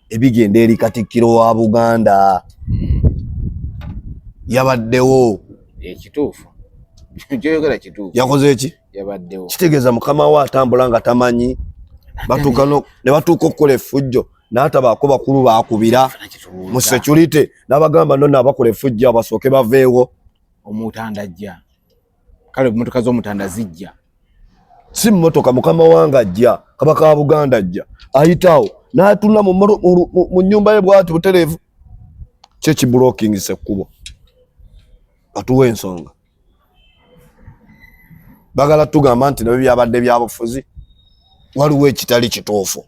ebigenda eri Katikkiro wa Buganda yabaddewo ekituufu kyoyogera kituufu yakoze eki yabaddewo kitegeeza mukama we atambula nga tamanyi batuuka ne batuuka okukola effujjo n'atabaako bakulu baakubira mu security n'abagamba nno abakola effujjo abasooke baveewo omutanda ajja kale emmotoka z'omutanda zijja si mmotoka mukama wange ajja kabaka wa Buganda ajja ayitawo n'atula mu nnyumba ye bw'ati butereevu kyekiblocking sekkubo batuwa ensonga bagala tugamba nti nabyo byabadde byabufuzi waliwo ekitali kituufu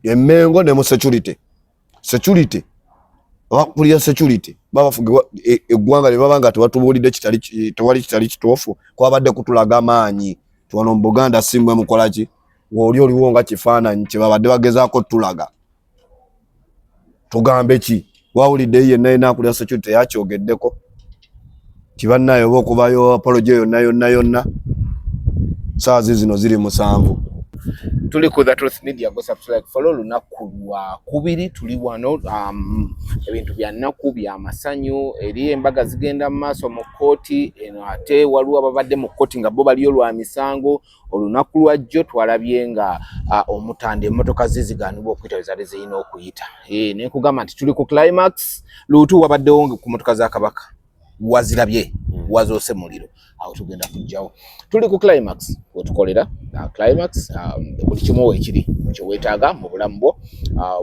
Emmengo ne mu security abakulira security babafugibwa eggwanga libabanga tewatubuulidde tewali kitali kituufu kwabadde kutulaga amaanyi tuwano mu Buganda simbwe mukola ki oliwo nga kifaananyi kye babadde bagezaako tulaga tugambe ki wawulidde yenna yenna akulira security yakyogeddeko kibannayo oba okubayo apology yonna saazi zino ziri 7 tuli ku The Truth Media go subscribe follow lunaku lwa kubiri tuli wano ebintu bya nnaku bya masanyu eri embaga zigenda mu maaso mu kooti eno ate waliwo ababadde mu kooti nga bo baliyo lwa misango olunaku lwajjo twalabye nga omutanda emmotoka ziziganibwa okuyita wezaali zirina okuyita ne kugamba nti tuli ku climax luutu wabaddewo ku mmotoka za Kabaka wazirabye wazoose muliro awo tugenda kujjawo tuli ku climax wetukolera climax buli kimu ekiri kyo weetaaga mu bulamu bwo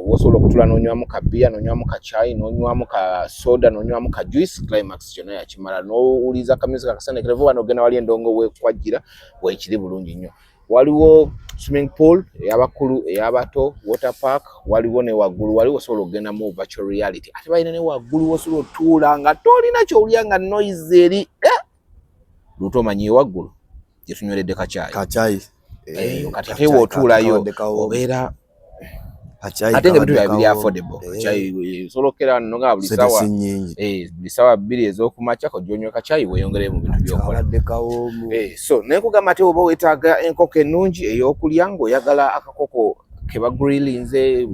wosobola okutula n'onywamu ka bbiya n'onywamu ka chai n'onywamu ka soda n'onywamu ka juice climax kyonna yakimala n'owuliza ka music akasanekera vuba n'ogenda wali endongo weekwajjira weekiri bulungi nnyo waliwo swimming pool ey'abakulu ey'abato water park waliwo ne waggulu waliwo osobola okugenda mu virtual reality ate balina ne waggulu wosobola otuula nga tolina kyowulya nga noise eri luto omanyi waggulu gye tunyweredde kacaayi kati ate wootuulayo obeera ate nga bintu biri affordable kacaayi osobola okera nno nga buli ssaawa 2 ez'okumakya kojonywa kacaayi weeyongere mu bintu by'okola so naye kugamba ate oba weetaaga enkoko ennungi ey'okulya ng'oyagala akakoko ke bagrillinze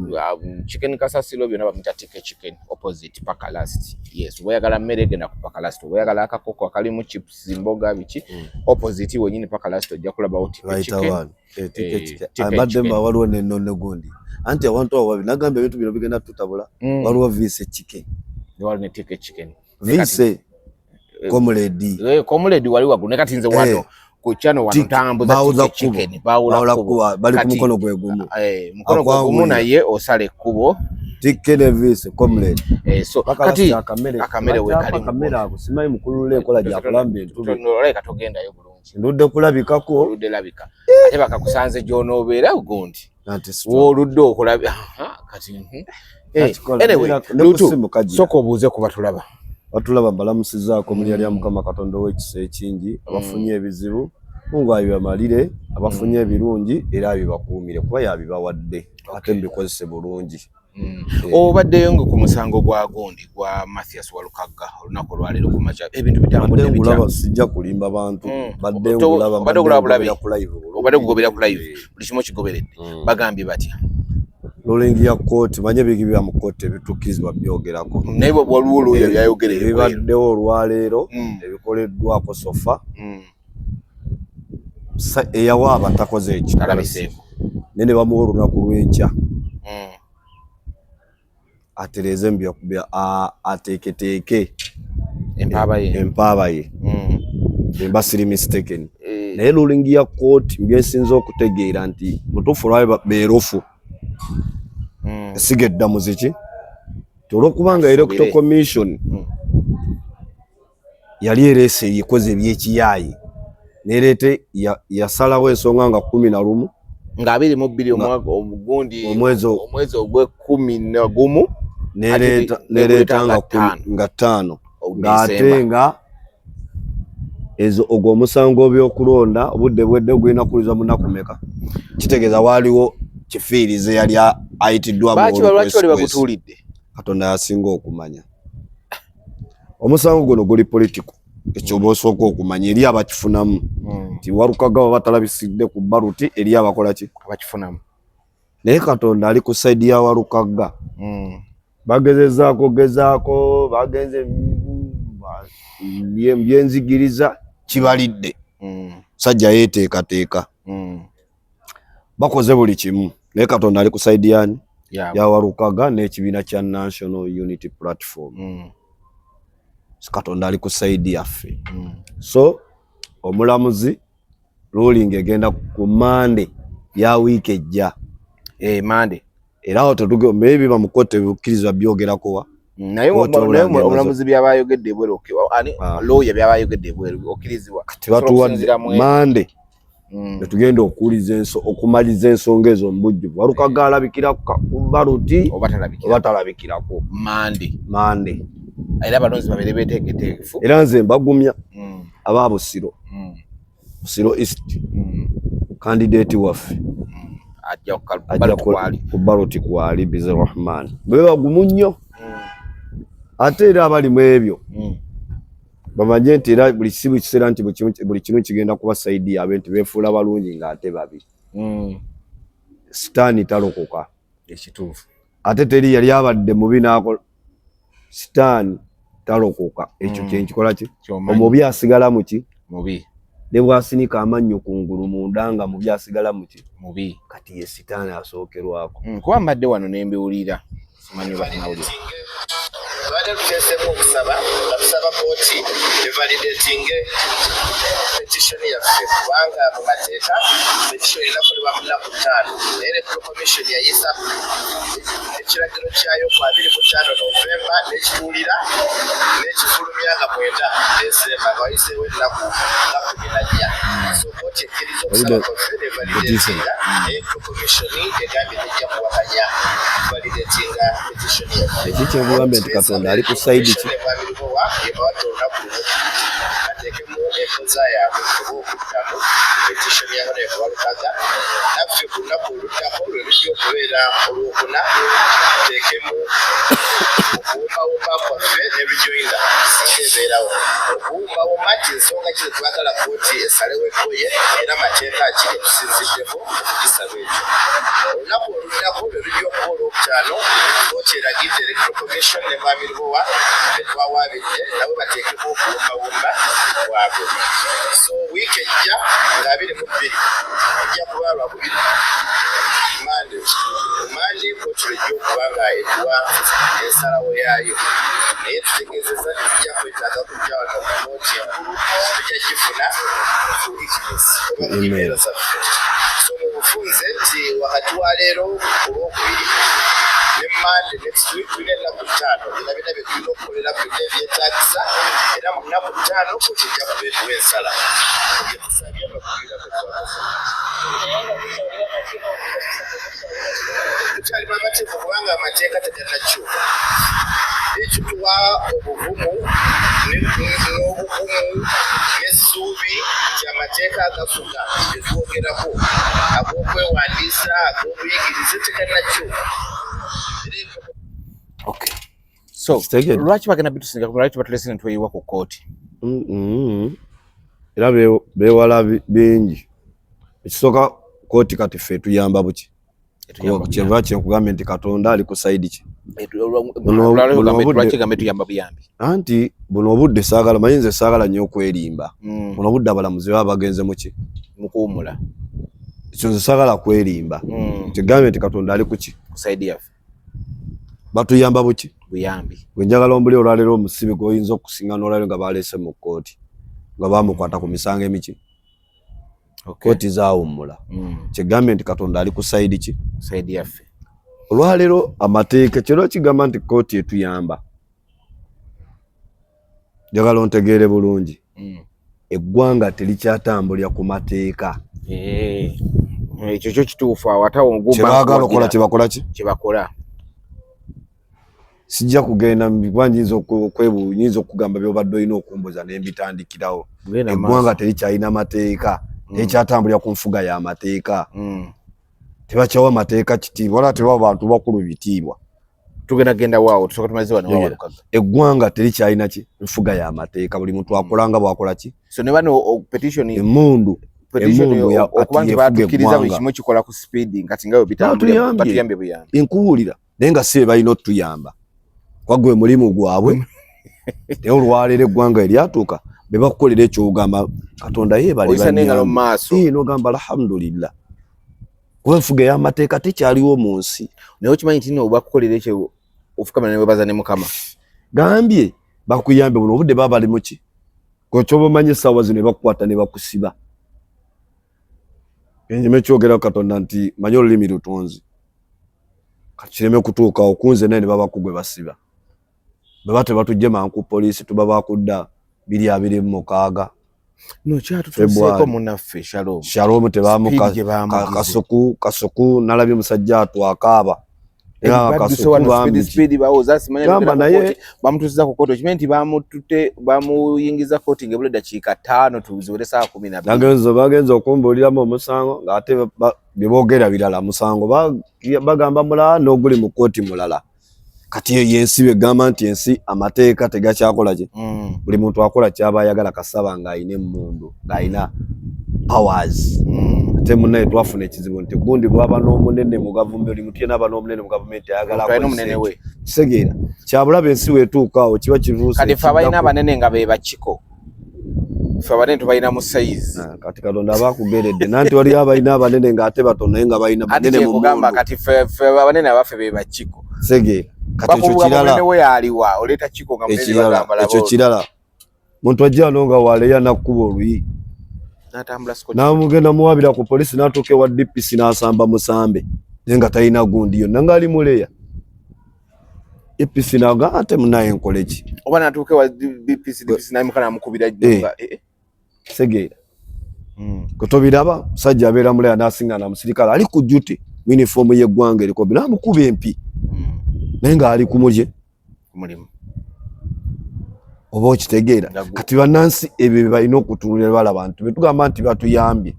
chicken kasasilo byonna bamuyita TK chicken opposite Paka Last yes oyagala mmere genda ku Paka Last oyagala akakoko akalimu chips zimboga biki opposite wenyini Paka Last ojja kulabawo TK chicken abadde waliwo n'ennono gundi anti abantu abo babi nagamba ebintu bino bigenda tutabula waliwo Vise chicken waliwo ne TK chicken Vise comrade wali waggulu ne kati nze wano ku channel wano tambuza chicken baawula kubo bali ku mukono gwe gumu mukono gwe gumu naye osala ekkubo Tikene Vise comrade so kati akamere wekali kamera ako simanyi mukulu lekola gya kulambe ntube noleka togendayo bulungi ndudde kulabikako oludde labika ate bakakusanze gy'onoobeera gundi oludde okulabya kati anyway lutu soko obuuze kuba tulaba batulaba mbalamusizaako muli alya Mukama Katonda w'ekisa ekingi abafunye ebizibu Mungu abibamalire abafunye ebirungi era abibakuumire kuba yabibawadde ate mbikozese bulungi obaddeyo nga ku musango gwa gundi gwa Mathias Walukagga olunaku olwaleero ku makya ebintu bitambudde bitya sijja kulimba bantu badde ngulaba obadde kugobera ku live buli kimu kigoberedde bagambye batya Lolengi ya kooti manye bigibya mu kooti ebitukirizibwa byogerako naye waliwo olwoyo byayogerera ebibaddewo olwaleero ebikoleddwako sofa eyawa abatakoze ekitalabiseeko nene bamuwa olunaku lw'enkya atereze mbya ateeketeeke empaaba ye emba siri mistaken naye Lolengi ya kooti mbyesinza okutegeera nti mutuufu olwabe beerofu sigedda muziki olwokubanga Electoral Commission yali ereese yekoze ebyekiyaayi nereete yasalawo ensonga nga 11 nga 22 omugundi omwezi ogw'11 nereeta nga 5 ng'ate nga ezo ogwo omusango by'okulonda obudde bwedde gulina kuliza munakumeka kitegeeza waaliwo kifiirize yali ayitiddwa lwaki bali bagutuulidde Katonda yasinga okumanya omusango guno guli politiko ekyo bosooka okumanya eri abakifunamu nti Walukagga batalabisiddde ku baluti eri abakola ki abakifunamu naye Katonda ali ku side ya Walukaga. Bagezezaako bagenze byenzigiriza kibalidde. Sajja yeteekateeka. Bakoze buli kimu naye Katonda ali ku side yani ya Walukaga n'ekibiina kya National Unity Platform. Katonda ali ku side yaffe. So omulamuzi ruling egenda ku Monday ya week ejja. Monday. Era awo tetuge maybe bamukote bukkirizwa byogerako wa. Naye omulamuzi byabayogedde bwero ani lawyer byabayogedde bwero okkirizibwa. Tebatuwadde Monday. Netugenda okumaliza ensonga ezo mbujjuvu. Walukaga alabikira ku baluti oba talabikirako Monday. Era abalonzi babere beteeketeefu. Era nze mbagumya aba Busiro. Busiro East. Candidate waffe. Ajja ku baluti kwali Bizir Rahman. Bwe bagumu nnyo. Ate era abali mu ebyo. Bamanye nti era buli sibu kiseera nti buli kimu kigenda kuba saidi abantu beefuula balungi ng'ate babi. Sitaani talokoka. Ekituufu. Ate teri yali abadde mubi n'akola. Sitaani talokoka. Ekyo kyenkikola ki? Omubi asigala mu ki? Mubi. Ne bwasinika amannyo ku ngulu munda nga mubi asigala mu ki? Mubi. Kati ye sitaani asookerwako. Kuba mbadde wano ne mbiwulira. Simanyi banawulira. Badde tuteesemu okusaba kooti evalidating petition yaffe kubanga mu mateeka petition erakolebwa mu nnaku 5 naye electoral commission yayisa ekiragiro kyayo ku 25 Novemba n'ekituulira n'ekifulumya nga 9 Desemba nga wayiseewo ennaku 14. So kooti ekkiriza okusaba kwaffe nevalidating electoral commission egambye tejja kuwakanya validating petition yaffe. Ekyo kyebugambe nti Katonda ali ku side ki? Ateekemu enkoza yaabwe olw'okuddamu petition yaabwe Walukaga. Naffe ku lunaku oluddako lwe lujja okubeera olwokuna ateekemu okuwumbawumba kwaffe n'ebijoyinga singa ebeerawo. Okuwumbawumba nti ensonga kino twagala kooti esalewo ekkoye era amateeka kiri tusinziddeko okugisaba ekyo. Olunaku oluddako lwe lujja okuba olwokutaano kooti eragidde electoral commission ne Mwamirubowa be twawaabidde nabo bateekemu okuwumbawumba kwabwe. So wiiki ejja nga 22 ejja kuba Lwakubiri Monday kooti lwejja okuba nga etuwa ensalawo yaayo naye tutegeezezza nti tujja kwetaaga kujja wano ku kooti enkulu tujja gifuna weakness oba email zaffe. So mu bufunze nti wakati wa leero olwokubiri ne Monday next week tulina ennaku 5 byonna bye tulina okukolera byonna ebyetaagisa era mu nnaku 5 kooti ejja kuba etuwa ensala yetusabye abakubiira kwetwakoze. Tukyali mu amateeka kubanga amateeka tegannakyuka. Ekituwa obuvumu n'obugumu n'essuubi nti amateeka agafuga getwogerako ag'okwewandiisa ag'obuyigirize tegannakyuka. Okay. So lwaki bagenda bitusinga lwaki batulese ne tweyiwa ku kooti? Era beewala bingi. Ekisooka kooti kati ffe tuyamba buki? Kyenva kyenkugambye nti Katonda ali ku side ki? Lwaki gambe tuyamba buyambi? Anti buno obudde saagala manyi nze saagala nnyo okwerimba. Buno obudde abalamuzi baba bagenze muki? Mu kuwummula. Ekyo nze saagala kwerimba. Kigambye nti Katonda ali ku ki? Ku side yaffe. Batuyamba buki? Buyambi. Bwe njagala ombuli olwaleero omusibe gw'oyinza okusinga n'olwaleero nga baleese mu kooti nga bamukwata ku misango emiki. Kooti zaawummula. Kigambye nti Katonda ali ku side ki? Side yaffe. Olwaleero amateeka kyero kigamba nti kooti etuyamba. Njagala ontegeere bulungi. Eggwanga terikyatambulira ku mateeka. Ekyo kyo kituufu awatawo ngumba. Kyebaagala okola kyebakola ki? Kyebakola. Sijja kugenda mbwanjinza nyinza okugamba byobadde olina okumbuza ne mbitandikirawo. Eggwanga terikyalina mateeka. Tekyatambulira ku nfuga y'amateeka. Tebakyawa amateeka kitiibwa wala tebaba bantu bakulu bitiibwa. Tugenda waawo tusooka tumalize wano Walukaga. Eggwanga terikyalina ki? Nfuga y'amateeka. Buli muntu akolanga bw'akola ki? So ne bano petition emmundu petition okuba nti batukkiriza buli kimu kikola ku speed kati nga bitambula batuyambe buyambi inkuwulira naye nga si balina otuyamba kwagwe mulimu gwabwe naye olwaleero eggwanga eryatuuka be bakukolera ekyogamba Katonda yeebale mu maaso nogamba alhamdulillah kuba enfuga ey'amateeka tekyaliwo mu nsi naye okimanyi nti no bakukolera ekyo ofukamana ne webaza ne Mukama gambye bakuyambe buno obudde baba bali muki kyoba omanyi essaawa zino ne bakukwata ne bakusiba enjime kyogera Katonda nti manyi olulimi lutonzi kakireme kutuuka okunze naye ne babakugwe basiba baba tebatujjema ku poliisi tuba bakudda 226 no kyatutuseeko munaffe Shalom tebamu kasuku nalabye musajja atwakaaba bamutusiza ku kooti okimanyi nti bamuyingiza kooti ng'ebula eddakiika 5 tuziwere saa 12 bagenza okumbuuliramu omusango ng'ate bye boogera birala musango bagamba mulala n'oguli mu kooti mulala kati eyo yensi begamba nti ensi amateeka tegakyakola ki buli muntu akola kyaba ayagala kasaba ng'ayina emmundu ng'ayina powers ate munnaye twafuna ekizibu nti gundi bwaba n'omunene mu gavumenti oli mutye n'aba n'omunene mu gavumenti ayagala kisegeera kyabulaba ensi weetuukaawo kiba kiruuse kati ffe abalina abanene nga be bakiko ffe abanene tubalina mu sayizi kati Katonda abakugeredde nanti waliyo abalina abanene ng'ate batono naye nga balina banene mu mundu kati ffe abanene abaffe be bakiko segeera kati ekyo kirala ekyo kirala muntu ajja wano nga waleya nakkuba oluyi n'amugenda muwabira ku polisi n'atuuka ewa DPC n'asamba musambe naye nga talina gundi yonna ng'ali muleya DPC naga ate munaye nkole ki oba n'atuuka ewa DPC n'amukana amukubira jjunga segeera kutobiraba musajja abeera muleya n'asiŋŋaana musirikale ali ku duty yunifoomu y'eggwanga eriko n'amukuba empi naye ng'ali ku mulimu oba okitegeera kati bannansi ebyo balina okutunulira bala abantu betugamba nti batuyambye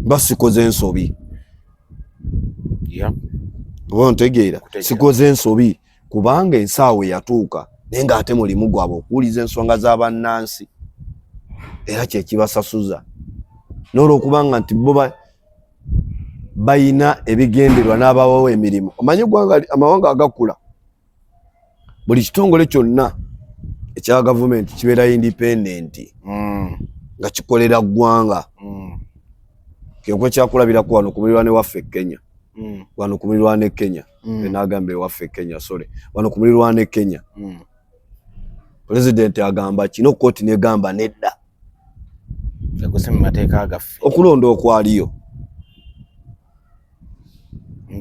basikoze ensobi oba ntegeera sikoze ensobi kubanga ensaawe yatuuka naye ng'ate mulimu gwabwe okuwuliza ensonga z'abannansi era kyekibasasuza n'olwokubanga nti bo bayina ebigenderwa n'abawawo emirimu omanyi amawanga agakula buli kitongole kyonna ekya gavumenti kibeera independent nga kikolera ggwanga kyokwe kyakulabirako wano ku mulirwane waffe Kenya wano ku mulirwane Kenya n'agamba ewaffe Kenya wano ku mulirwane Kenya pulezidenti agamba kino kooti negamba nedda okulonda okwaliyo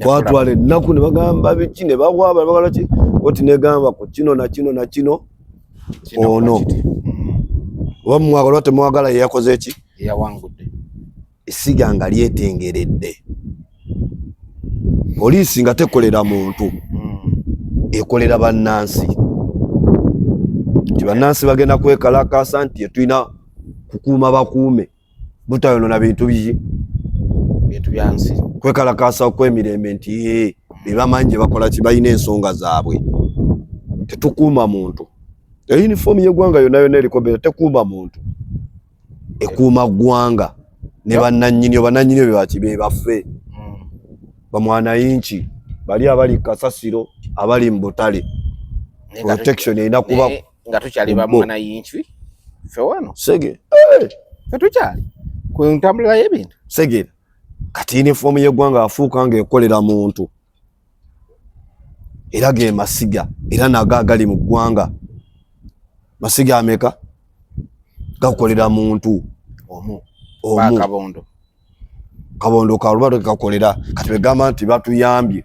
kwatwala ennaku ne bagamba biki ne bawaaba bagala ki kooti negamba ku kino na kino na kino ono oba mwagala temwagala yeyakoze eki yawangudde essiga nga lyetengeredde poliisi nga tekolera muntu ekolera bannansi nti bannansi bagenda kwekalakasa nti tulina kukuuma bakuume butayonona bintu byansi kwekalakasa okw'emirembe nti bebamanyi gye bakola ki balina ensonga zaabwe tetukuuma muntu yunifoomu y'eggwanga yonna yonna eriko tekuuma muntu ekuuma ggwanga ne bannannyini be baffe bamwanayinki bali abali kasasiro abali mu butale protection erina kuba nga tukyali bamwanayinki ffe wano sege ffe tukyali ku ntambula y'ebintu segera kati yunifoomu y'eggwanga afuuka ng'ekolera muntu era ge masiga era nago agali mu ggwanga masiga ameka gakolera muntu omu kabondo kalubato kakolera kati begamba nti batuyambye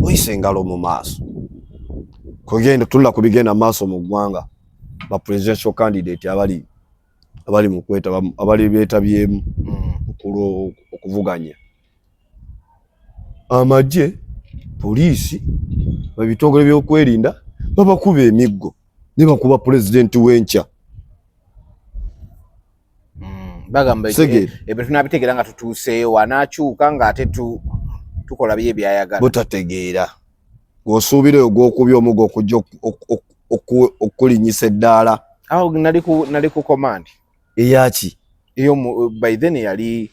oyise engalo mu maaso kugenda tulla kubigenda maaso mu ggwanga ba presidential candidate abali mu kweta abali beetabyemu okuvuganya amagye poliisi babitongole by'okwerinda babakuba emiggo ne bakuba pulezidenti w'enkya bagamba ebyo tunabitegeera nga tutuuseeyo wanaakyuka ng'ate tukola bye byayagala butategeera ng'osuubira ogw'okubya omuggo okujja okulinyisa eddaala awo nali ku command eyaki iyo by then yali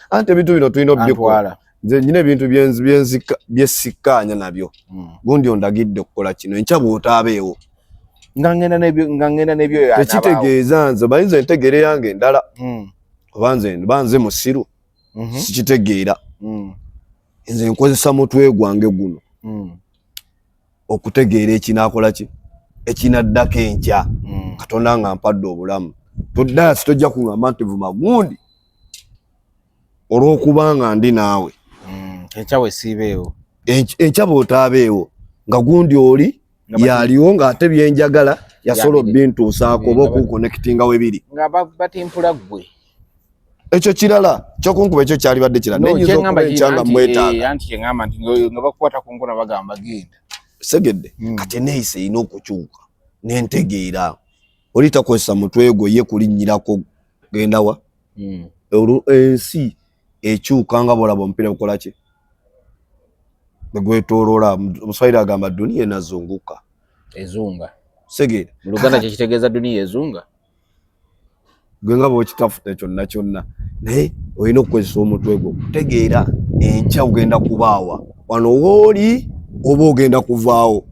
ante bintu bino tulina obikola nze nyine bintu byensikanya nabyo gundi ondagidde okukola kino enkya bw'otaabeewo nga ngenda n'ebyo tekitegeeza nze bayinza entegere yange endala oba nze musiru sikitegeera nze nkozesa mutwe gwange guno okutegeera ekinaakola ki ekinaddako enkya Katonda nga mpadde obulamu todda sitojja kuŋŋamba nti vuma gundi olw'okubanga ndi naawe enkya we siibeewo enkya bw'otaabeewo nga gundi oli yaliwo ng'ate byenjagala yasobola bintuusaako oba okukonnekitinga we biri nga batimpula ggwe ekyo kirala kyokunkuba ekyo kyali badde kirala nenyinza okuba enkyanga mwetaaga anti kyeŋŋamba nti nga bakukwata ku nkono bagamba genda segedde kati neeyisa erina okukyuka nentegeera oli takozesa mutwe gwe ye kulinnyirako genda wa ensi ekyuka nga bwolaba omupiira bukola ki gwetoloola omuswayiri agamba duniya enazunguka ezunga segedde mu Luganda kyekitegeeza duniya ezunga gwe nga bwekitafuta kyonna kyonna naye olina okukozesa omutwe gwo okutegeera enkya ogenda kubaawa wano wooli oba ogenda kuvaawo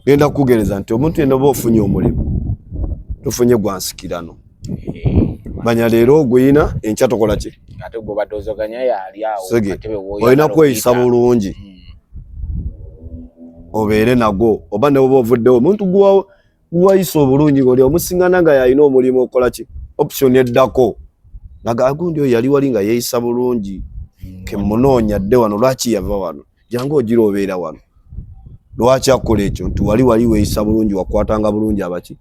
genda kukugereza nti omuntu yena oba ofunye omulimu tofunye gwansikirano manya leero ogwina enkya tokola ki ate gwe badozoganya yali awo olina kweyisa bulungi obeere nagwo oba ne oba ovuddewo omuntu guwayisa obulungi oli omusingana nga yalina omulimu okola ki option eddako naga gundi oyo yali wali nga yeeyisa bulungi kemunoonya dde wano lwaki yava wano jangu ogira obeera wano lwaki akola ekyo nti wali weeyisa bulungi wakwatanga bulungi abaki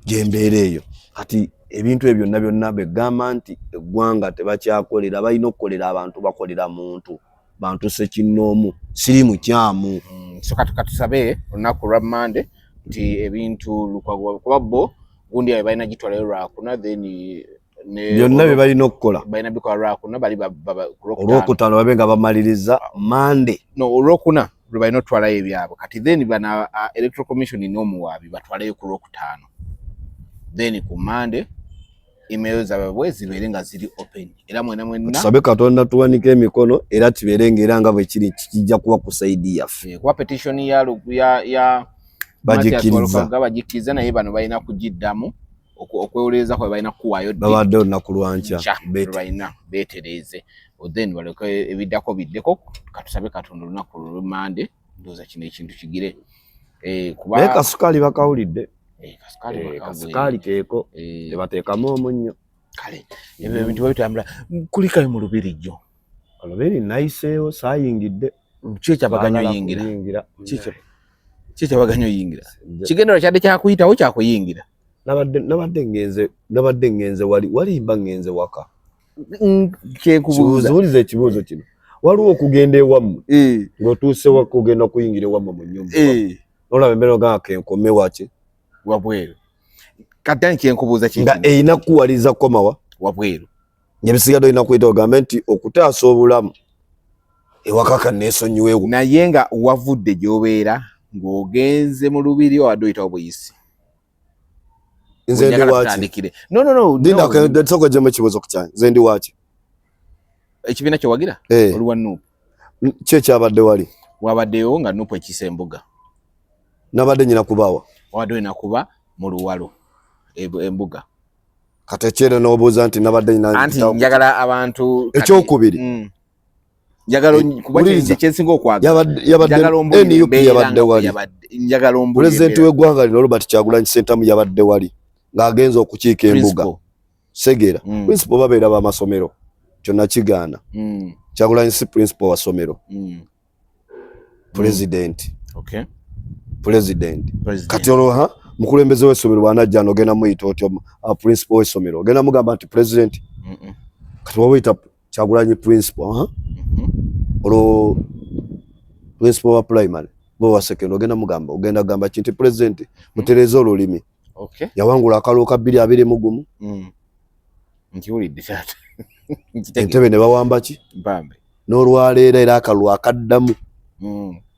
gyembeera eyo kati ebintu ebyo byonna begamba nti eggwanga tebakyakolera balina okukolera abantu bakolera muntu bantu sekinnoomu siri mukyamu soka tukatusabe olunaku lwa Monday nti ebintu kuba bo gundi balina gitwalayo lwakuna then byonna bye balina okukola balina bikola lwakuna bali olwokutaano babe nga bamaliriza Monday olwokuna lwe balina otwalayo ebyabwe kati then bana electoral commission n'omuwaabi batwalayo ku lwokutaano then ku Monday email zaabwe zibeere nga ziri open era mwena tusabe Katonda tuwanike emikono era kibeere ng'era nga bwe kiri kijja kuba ku saidi yaffe kuba petition ya bagikiriza naye bano balina kugiddamu okwewoleza kwa balina kuwaayo babadde olunaku lwankya balina beetereeze then baleke ebiddako biddeko katusabe Katonda olunaku lwa Monday ndowooza kino ekintu kigire naye kasukaali bakawulidde kasukaali keeko tebateekamu omunnyo kale ebyo ebintu babitambula kulikayo mu Lubirijo olubiri nayiseewo saayingidde kyekyabaganya oyingira kyekyabaganya oyingira kigendera kyadde kyakuyitawo kyakuyingira nabadde ngenze walimba ngenze waka kyekubuuza uliza ekibuuzo kino waliwo okugenda ewammwe ng'otuuse waka ogenda kuyingira ewammwe mu nnyumba nolaba embeera ogamba kenkome waki wabweru kati kyenkubuuza nga eyina kuwaliza komawa wabweru nyebisigadde olina kuyita ogambe nti okutaasa obulamu ewaka kanneesonyiweewo naye nga wavudde gy'obeera ng'ogenze mu lubiri wadde oyitawo buyisi nze ndi waki ndindasoka gyemu ekibuuzo ku kyange nze ndi waki ekibiina kye wagira oluwa Nuupu ki ekyabadde wali wabaddeyo nga Nuupu ekiisa embuga nabadde nyina kubaawa wabadde olina kuba mu Luwalo embuga kati ekyero n'obuuza nti nabadde nyina anti njagala abantu ekyokubiri njagala kuba kyensinga okwagala NUP yabadde wali njagala ombuli pulezidenti w'eggwanga lino Robert Kyagulanyi Ssentamu yabadde wali ng'agenza okukiika embuga Segera principal babeera b'amasomero kyonna kigaana Kyagulanyi si principal wa ssomero president kati olwo mukulembeze w'essomero bw'anajja n'ogenda muyita otyo principal w'essomero ogenda mugamba nti president kati waba oyita Kyagulanyi principal olwo principal wa primary bo wa second ogenda gamba kinti president mutereze olulimi yawangula akalulu ka 221 nkiwulidde taata entebe ne bawamba ki n'olwaleero era akalulu akaddamu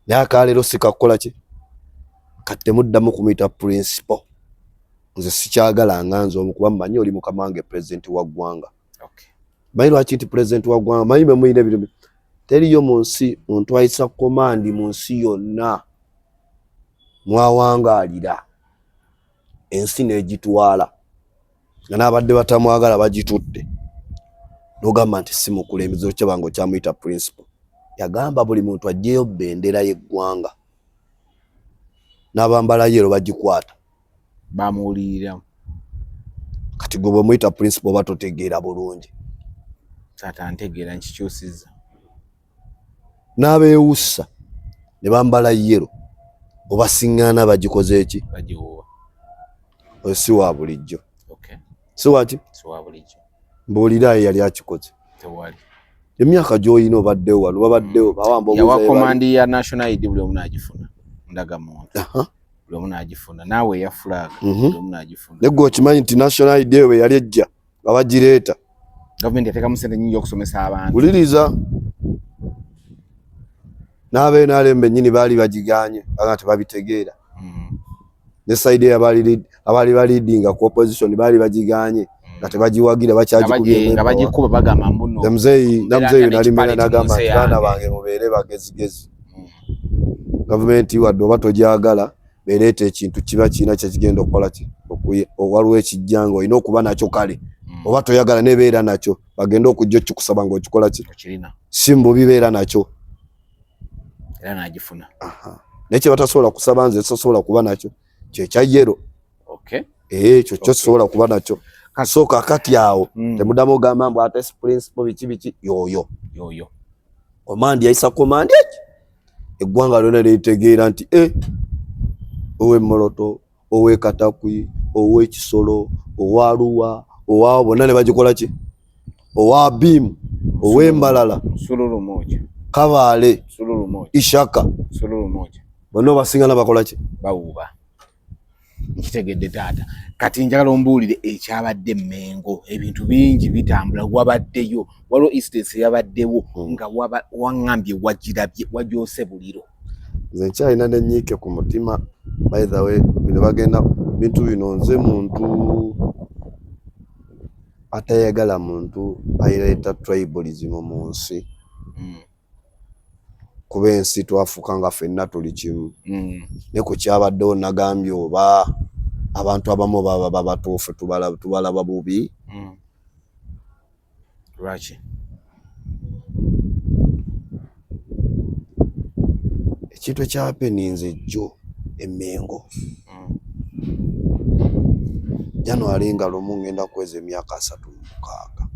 naye akaleero sikakukola ki kati temuddamu kumuyita principal nze sikyagala nganze omukuba mmanyi oli mukama wange president wa ggwanga. Okay. Manyi lwaki nti president wa ggwanga manyi mwe muyina ebintu teriyo mu nsi muntu ayisa komandi mu nsi yonna mwawangaalira ensi n'egitwala nga n'abadde batamwagala bagitudde n'ogamba nti si mukulembeze kyabango kyamuyita principal. Yagamba buli muntu ajjeyo bendera y'eggwanga n'abambala yero bagikwata bamuwulirira. Kati gwe bw'omuyita principal oba totegeera bulungi. Taata ntegeera nkikyusizza. N'abeewussa ne bambala yero oba siŋŋaana bagikoze eki bagiwuba. oyo si wa bulijjo. Okay. Si waki Si wa bulijjo. mbuulirayo yali akikoze. Tewali. Emyaka gy'olina obaddewo wano babaddewo bawamba yawa komandi ya national ID buli omu n'agifuna. Ndagamuntu. Aha. Buli omu n'agifuna. Naawe ya flag buli omu n'agifuna. Ne gwe okimanyi nti national ID we yali ejja nga bagireeta. Gavumenti yateekamu ssente nnyingi okusomesa abantu. Wuliriza n'ab'NRM bennyini baali bagiganye nga tebabitegeera. Ne side abaali baliidinga ku opposition baali bagiganye nga tebagiwagira bakyagikubye nga bagikuba bagamba mbuno. Namuzeeyi nali mera n'agamba nti baana bange mubeere bagezigezi. Gavumenti wadde oba togyagala beereeta ekintu kiba kirina kyekigenda okukola ki waliwo ekijjanga olina okuba nakyo kale oba toyagala nebeera nakyo bagenda okujja okikusaba ng'okikola ki si mbubi beera nakyo era n'agifuna. naye kye batasobola kusaba nze sosobola kuba nakyo kyekya yero. Ekyo kyo kisobola kuba nakyo. Kasooka akati awo temuddamu ogamba mbu ate principal biki yooyo komandi yayisa komandi eki eggwanga lyonna lyetegeera nti ow'Emmoloto ow'Ekatakwi ow'Ekisolo ow'Arua owa bonna ne bagikola ki owa Bimu ow'Embalala Kabaale Ishaka bonna basingana bakola ki bawuba. Nkitegedde taata. Kati njagala ombuulire ekyabadde Mmengo. Ebintu bingi bitambula wabaddeyo. Waliwo incidents yabaddewo nga waŋŋambye wagirabye wagyose buliro. Nze nkyalina n'ennyiike ku mutima. By the way bino bagenda bintu bino nze muntu atayagala muntu ayireeta tribalism mu nsi. Kuba ensi twafuuka nga ffenna tuli kimu. Ne ku kyabaddewo nagambye oba abantu abamu baba batuufu tubalaba bubi. Lwaki? Ekintu ekyapeninze jjo Emmengo. January nga lumu ngenda kweza emyaka 36.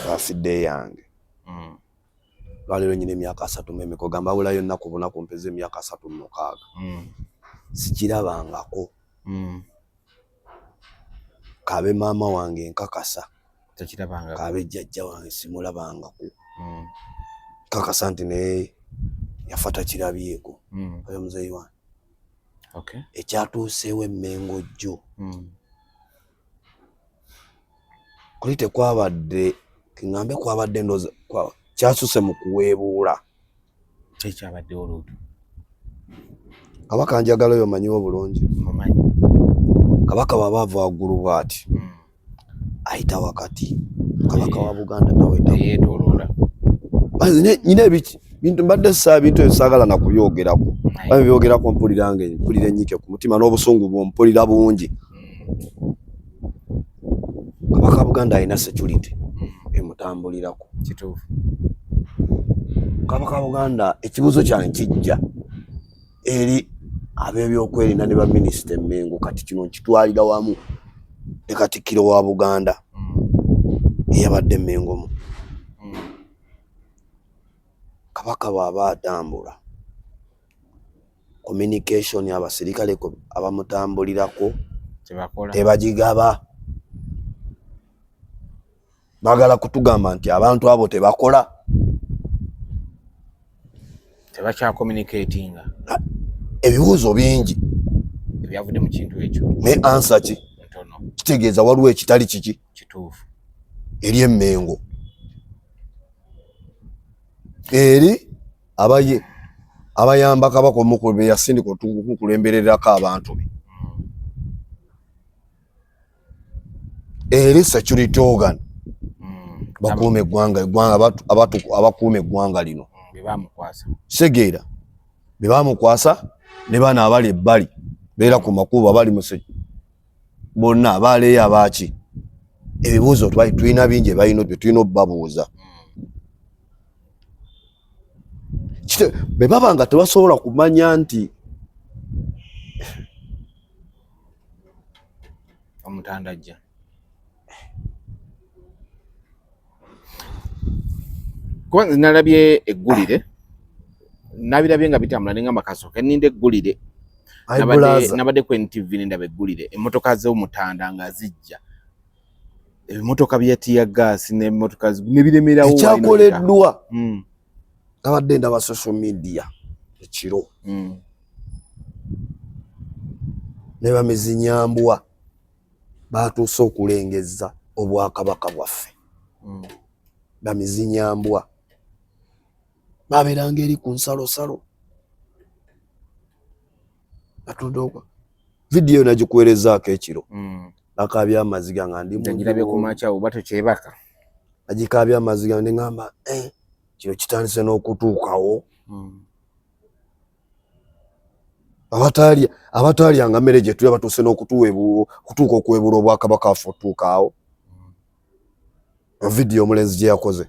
Bafidde yange. Lwaliro nyina emyaka 34 gamba wulayo nnaku bunaku mpeze emyaka 36. Sikirabangako. Kabe maama wange nkakasa. Tekirabangako. Kabe jjajja wange simulabangako. Kakasa nti naye yafata kirabyeko. Oyo muzeeyi wange. Ekyatuuseewo Emmengo jjo. Kuli tekwabadde kiŋŋambe kwabadde ndoza kyasuse mu kuweebuula. Kyabadde oluutu. Kabaka njagala oyo manyiwo bulungi. Kabaka wabava waggulu bw'ati. Ayita wakati. Kabaka wa Buganda taweta. Yeetooloola. Nyina ebiki bintu mbadde saa bintu ebisaagala na kubyogerako. Babe byogerako mpulira ennyiike ku mutima n'obusungu bw'ompulira bungi. Kabaka Buganda alina security emutambulirako. Kituufu. Kabaka Buganda ekibuzo kyange kijja eri ab'ebyokwerinda ne baminisita Emmengo kati kino nkitwalira wamu ne Katikkiro wa Buganda eyabadde Emmengo mu. Kabaka bw'aba atambula communication abasirikale abamutambulirako tebagigaba. Bagala kutugamba nti abantu abo tebakola. Tebakya communicatinga. Ebibuuzo bingi. Ebyavudde mu kintu ekyo. Ne answer ki? Ntono. Kitegeeza waliwo ekitali kiki? Kituufu. Eri Emmengo. Eri abayamba kabaka omukulu be yasindika okukulembererako abantu be. eri security organ bakuume eggwanga abakuuma eggwanga lino Segeera be bamukwasa ne bana abali ebbali beera ku makubo abali bonna abaleeyo abaaki ebibuuzo twali tulina bingi balina bye tulina obbabuuza be baba nga tebasobola kumanya nti omutandajja kuba nalabye eggulire nabirabye nga bitambula nengamba kasooka nninda eggulire nabadde ku NTV nendaba eggulire emmotoka z'omutanda nga zijja ebimotoka bya tiyagaasi n'emmotoka nebiremerawo ekyakoleddwa abadde ndaba social media ekiro ne bamizinyambwa batuuse okulengeza obwakabaka bwaffe bamizinyambwa babeeranga eri ku nsalosalo atondokwa vidiyo nagikuweerezaako ekiro akabya amaziga nga ndimugirabye ku makya oba tokyebaka agikabya amaziga ndingamba kino kitandise n'okutuukawo abatalyanga mmere gye tuli batuuse n'okutuuka okuweebula obwakabaka waffe otuukaawo vidiyo omulenzi gye yakoze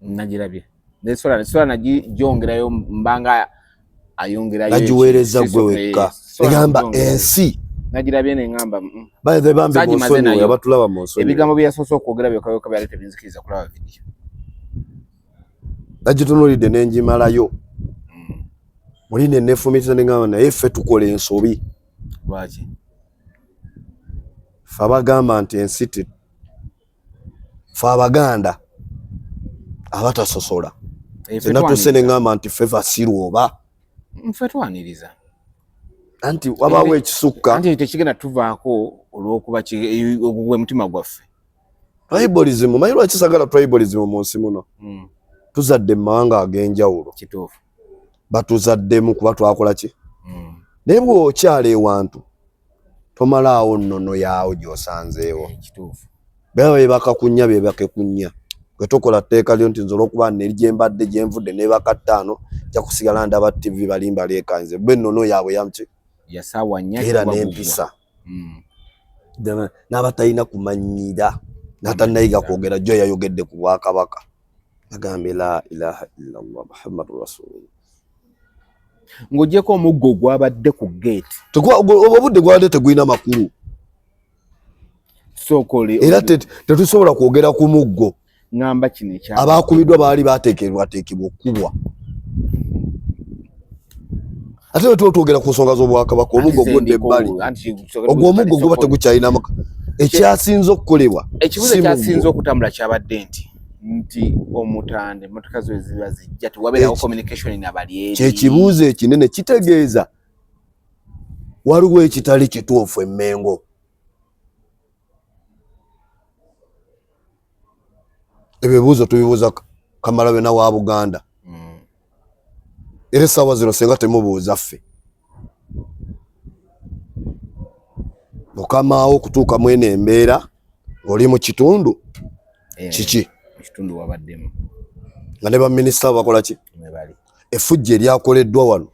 nagirabye nesola nagigyongerayo mbanga ayongerayo nagiweereza gwe wekka egamba ensi nagirabye nengamba bambe abatulaba mu nsonyi ebigambo byeyasoose okwogera byokka byali tebinzikiriza kulaba vidiyo nagitunuulidde nenjimalayo muline nefumitisa nengamba naye ffe tukola ensobi lwaki fe abagamba nti ensi fe Abaganda abatasosola zenatuse nengamba nti ffe basiru oba ffe twaniriza anti wabaawo ekisukka anti tekigenda tuvaako olw'okuba ogugwe mutima gwaffe tribalism manyi lwaki sagala tribalism mu nsi muno tuzadde mu mawanga ag'enjawulo kituufu batuzaddemu kuba twakola ki naye bw'okyala ewantu tomalaawo nnono yaawo gy'osanzeewo kituufu beba bebakakunya bebakekunya gwe tokola tteeka lyo nti nze olw'okuba neri gye mbadde gye nvudde n'ebaka 5 nja kusigala ndaba TV balimba leekanze bwe nnono yaabwe yamuki yasawanya era n'empisa n'abatalina kumanyira n'atannayiga kwogera jjo yayogedde ku Bwakabaka agambye la ilaha illallah muhammadu rasulullah ng'ogyeko omuggo gwabadde ku gate obudde gwabadde tegulina makulu era tetusobola kwogera ku muggo ngamba kino abaakubiddwa baali bateekebwa okkubwa ate bwe tuba twogera ku nsonga z'Obwakabaka omuggo gwodde ebbali ogwo omuggo guba tegukyalina ekyasinze okukolebwa ekibuzo ekyasinze okutambula kyabadde nti omutande emmotoka zo ziba zijja tewabeerawo communication nabali eri kyekibuuzo ekinene kitegeeza waliwo ekitali kituufu emmengo ebibuuzo tubibuuza Kamalabyonna wa Buganda era essaawa zino senga temubuuza ffe mukamaawo okutuuka mwene embeera ng'oli mu kitundu kiki kitundu wabaddemu nga ne baminisita bakola ki effujjo eryakoleddwa wano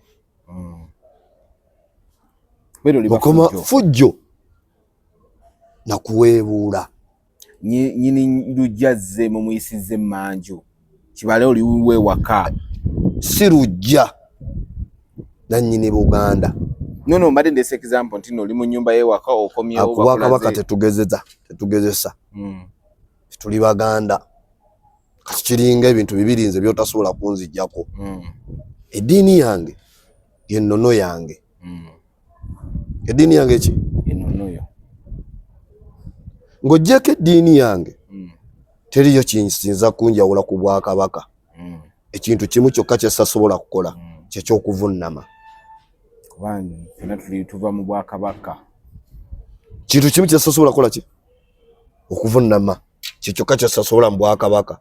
mukoma fujjo nakuweebuula nyini lujjazze mumuyisizze emmanju kibale oli wewaka si lujja nannyini Buganda nono mbadde ndese example nti oli mu nnyumba y'ewaka okomyewo Bwakabaka tetugezesa tuli Baganda kati kiringa ebintu bibiri nze byotasobola kunzijjako eddiini yange yennono yange eddiini yange ki ennonoyo ng'oggyeko eddiini yange teriyo kinsinza kunjawula ku Bwakabaka ekintu kimu kyokka kyesasobola kukola kyekyokuvunnama kubanga fena tuva mu Bwakabaka kintu kimu kyesasobola kukola ki okuvunnama kyekyoka kyesasobola mu Bwakabaka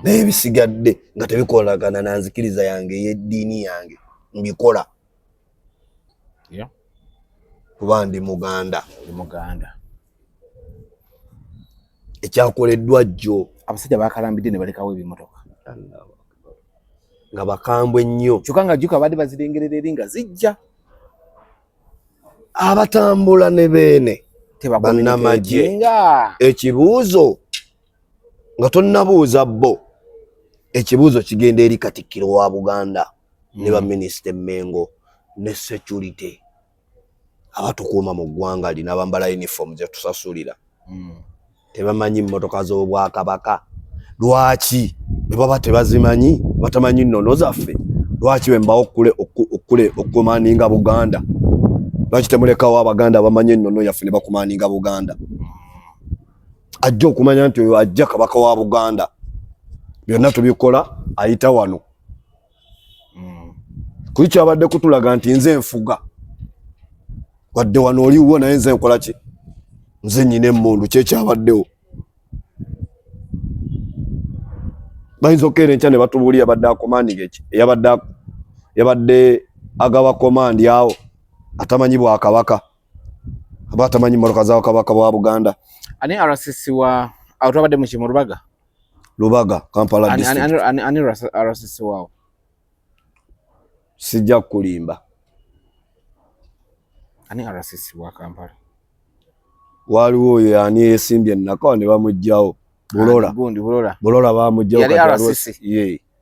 naye ebisigadde nga tebikolagana na nzikiriza yange ey'eddiini yange mbikola kuba ndi Muganda ekyakoleddwa jjo abasajja bakalambidde ne balekawo ebimotoka nga bakambwe ennyo kyokka nga jjuka badde bazirengerera eri nga zijja abatambula ne beene bannamagye ekibuuzo nga tonnabuuza bo ekibuuzo kigenda eri Katikkiro wa Buganda ne baminisita Mengo ne security abatukuuma mu ggwanga lino abambala uniform ze tusasulira tebamanyi mmotoka z'Obwakabaka lwaki bwe baba tebazimanyi batamanyi nnono zaffe lwaki bwe mbawo okukumaninga Buganda lwaki temulekawo Abaganda bamanyi ennono yaffe ne bakumaninga Buganda ajja okumanya nti oyo ajja kabaka wa Buganda byonna tubikola ayita wano kuli kyabadde kutulaga nti nze nfuga wadde wano oliwo naye nze nkola ki nze nnyina emmundu kyekyabaddewo bayinza okukeera enkya ne batubuulira yabadde akomandinga eki yabadde agaba komandi awo atamanyi Bwakabaka aba atamanyi mmotoka za Kabaka bwa Buganda ani RCC wa awatwabadde mu kimu Lubaga Kampala district ani RCC wao sijja kulimba ani RCC wa Kampala waliwo oyo yani yesimbye Nakawa ne bamugjawo Bulola bamugjawo yali RCC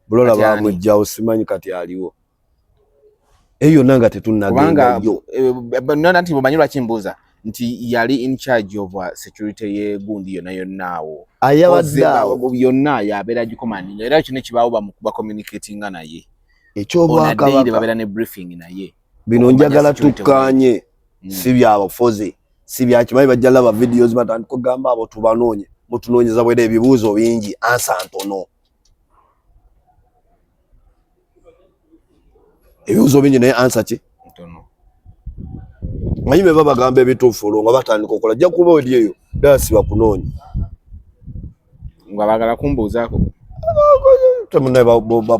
Bulola bamugjawo simanyi kati aliwo eyo nanga tetunagenda yo nona nti bamanyirwa kimbuza nti yali in charge of security ye gundi yonnawo ayabaddawo yonna yabeera gikomanding era kino kibaawo bamukuba communicating naye ekyobwakabaka babeera ne briefing naye bino njagala tukkanye si byabufuzi si byakimanyi bajja laba videos batandika kugamba abo tubanoonye mutunoonyeza bwera ebibuuzo bingi ansa ntono ebibuuzo bingi naye ansa ki ntono manyi be babagamba ebituufu olwo nga batandika okola jja kuba oli eyo ddala si bakunoonya nga baagala kumbuuzaako temunaye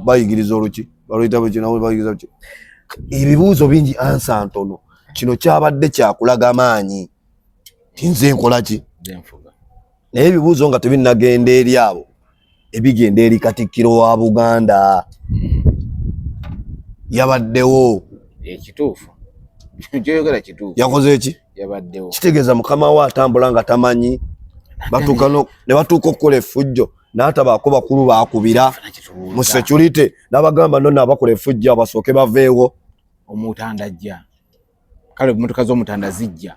bayigiriza oluki baluyita bwekinawe bayigiriza ki ebibuuzo bingi ansa ntono kino kyabadde kyakulaga maanyi tinze nkola ki naye ebibuuzo nga tebinnagenda eri abo ebigenda eri Katikkiro wa Buganda yabaddewo ekituufu kyoyogera kituufu yakoze eki yabaddewo kitegeeza mukama we atambula nga tamanyi ne batuuka okukola effujjo n'atabaako bakulu baakubira mu security n'abagamba nonna abakola effujjo abasooke baveewo omutanda ajja kale emmotoka z'omutanda zijja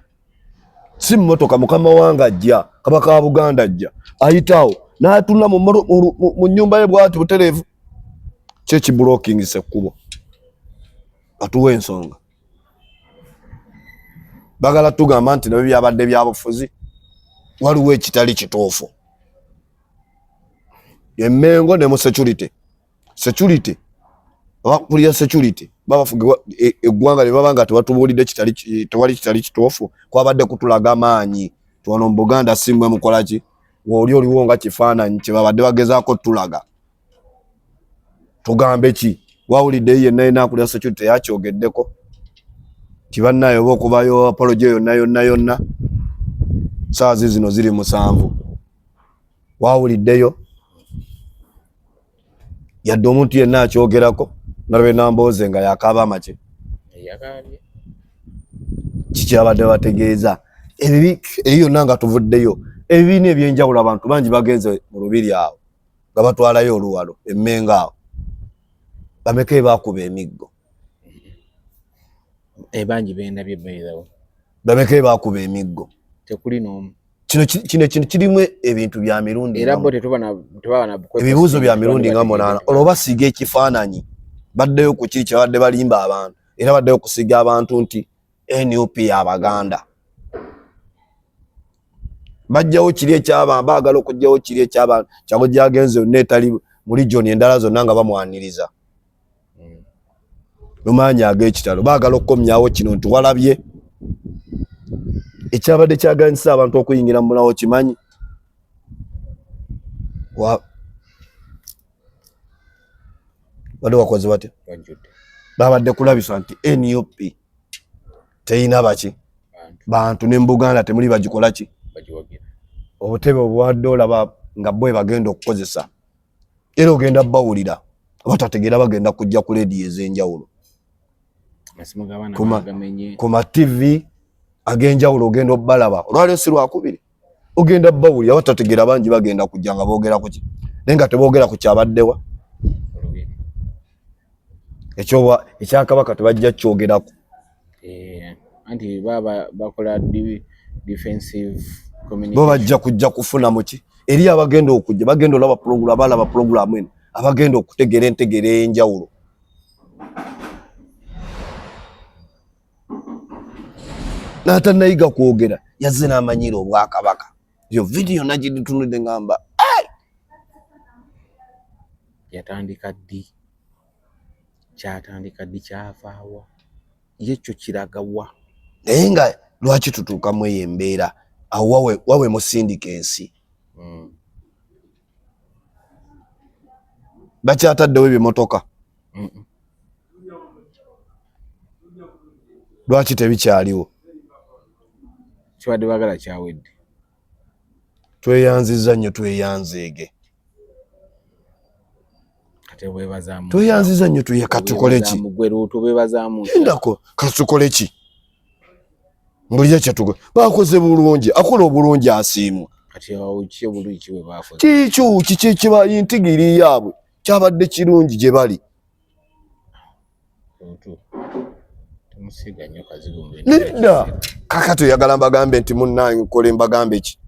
si mmotoka mukama wange ajja kabaka wa Buganda ajja ayitawo n'atunda mu nnyumba ye bw'ati butereevu kyekibulookingisa ekkubo atuwa ensonga bagala tugamba nti nabyo byabadde byabufuzi waliwo ekitali kituufu Mengo ne mu security abakulira security babafuga eggwanga lye baba nga tebatubuulidde tewali kitali kituufu kwabadde kutulaga maanyi tuwano mu Buganda simmwe mukola ki wooli oliwo nga kifaananyi kye babadde bagezaako tulaga tugambe ki wawulidde yenna yenna akulira security yakyogeddeko kibannayo oba okubayo apology yonna saazi zino ziri 7 wawuliddeyo yadde omuntu yenna akyogerako nalwe nambooze nga yakaaba amaki kikyabadde bategeeza eyo yonna nga tuvuddeyo ebibiina ebyenjawulo abantu bangi bagenze mu lubiri awo nga batwalayo oluwalo Mengo awo bameka bakuba emiggo bangi bendabye beerawo bameka bakuba emiggo tekuli n'omu kino kirimu ebintu bya mirundi era bo tebana ebibuuzo bya mirundi nga 8 olwo basiga ekifaananyi baddeyo ku kiri kyabadde balimba abantu era baddeyo kusiga abantu nti NUP Abaganda bajjawo kiri eky'abantu baagala okujjawo kiri eky'abantu kyabo gyagenze yonna etali mu region endala zonna nga bamwaniriza lumanyi ag'ekitalo baagala okukomyawo kino nti walabye ekyabadde kyaganyisa abantu okuyingira mu munawo kimanyi badde wakoze batya babadde kulabisa nti NUP teyina baki bantu ne mu Buganda temuli bagikola ki obutebe obwadde olaba nga bwe bagenda okukozesa era ogenda bawulira abatategeera bagenda kujja ku leediyo ez'enjawulo ku ma TV ag'enjawulo ogenda obbalaba olwaleero si lwakubiri ogenda bawulira abatategeera bangi bagenda kujja nga boogera ku ki naye nga teboogera ku kyabaddewa ekyakabaka tebajja kyogerako anti baba bakola defensive community bo bajja kujja kufuna muki eri abagenda okujja bagenda olaba program balaba program eno abagenda okutegeera entegeera enjawulo n'atannayiga kwogera yazze n'amanyira obwakabaka yo video nagitunudde ngamba yatandika ddi kyatandika ddi kyavaawa yekyo kiragawa naye nga lwaki tutuukamu eyo embeera awo wawe musindika ensi bakyataddewo ebimotoka lwaki tebikyaliwo kibadde bagala kyawedde tweyanziza nnyo tweyanzeege tweyanziza nnyo tuyekatukole ki endako katukole ki mbulira kyatugo bakoze bulungi akola obulungi asiimwa kikyo kikikiba intigiri yaabwe kyabadde kirungi gye bali nedda kakati oyagala mbagambe nti munnange nkole mbagambe ki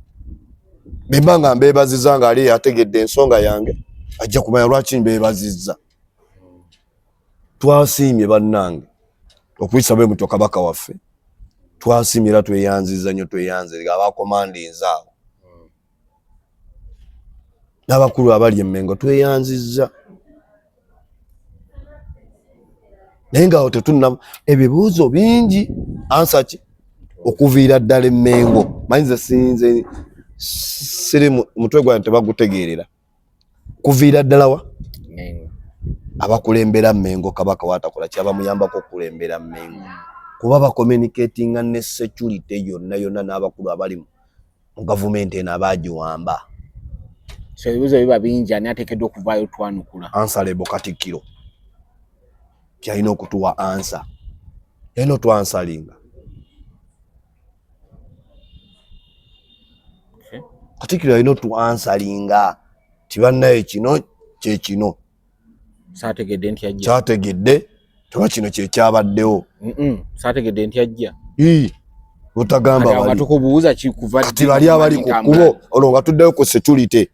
bemba nga mbeebaziza nga ali ategedde ensonga yange ajja kumanya lwaki mbeebazizza twasiimye bannange okuyisa bwe mutyo kabaka waffe twasiimye era tweyanziza nnyo tweyanze abakomandinzi abo n'abakulu abali emmengo tweyanzizza naye ngaawo tetunna ebibuuzo bingi ansa ki okuviira ddala emmengo manyize sinze siri mutwe gwange tebagutegeerera kuviira ddala wa abakulembera Mmengo kabaka watakola kyaba muyambako okulembera Mmengo kuba ba communicating ne security yonna n'abakulu abali mu government eno abagiwamba so ebibuuzo biba bingi ani ateekeddwa okuvaayo twanukula answerable Katikkiro kyalina okutuwa ansa eno twansalinga Katikkiro alina otuansalinga tibannaye kino kyekino saategedde nti ajja kyategedde tuba kino kyekyabaddewo saategedde nti ajja otagamba bali tukubuuza kikuva kati bali abali ku kkubo olwo nga tuddeyo ku security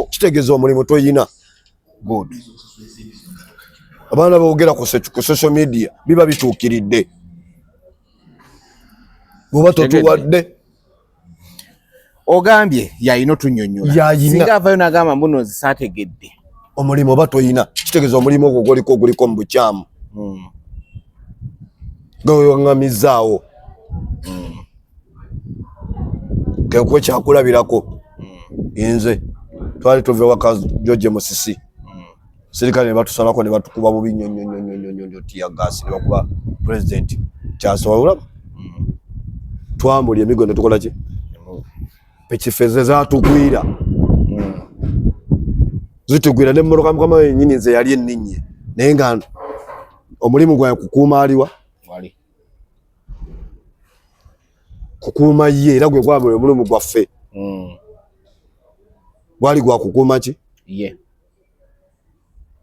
kitegeeza omulimu toyina good abaana boogera ku social media biba bituukiridde bwoba totuwadde ogambye yayina otunnyonnyola singa avaayo n'agamba mbuno zisaategedde omulimu oba toyina kitegeeza omulimu ogwo guliko mu bukyamu gawewaŋŋamizaawo kekuba kyakulabirako nze twali tuva waka George Musisi sirikale ne batusalako ne batukuba bubi nnyo tiyagasi ne bakuba president kyasobola twambulya emigo ne tukola ki pekifeze zaatugwira zitugwira n'emmoloka mukama yennyini nze yali enninnye naye nga omulimu gwange kukuuma aliwa kukuuma ye era gwe gwabula omulimu gwaffe gwali gwa kukuuma ki ye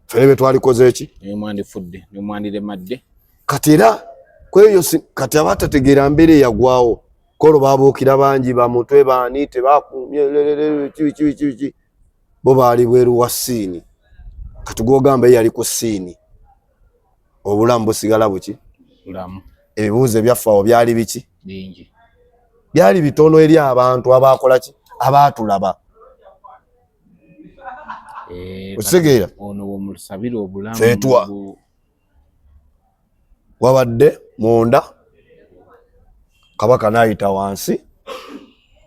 fere be twalikoze ki nemwandifudde nemwandiremadde kati era kweyo kati abatategeera mbeera eyagwawo kolo babuukira bangi bamutwe baani tebakumye ki bo baali bweru wa siini kati gwogamba yali ku siini obulamu busigala buki bulamu ebibuuzo ebyafaawo byali biki bingi byali bitono eri abantu abakola ki abaatulaba osegeera ono womusabira obulamu fetwa wabadde munda kabaka n'ayita wansi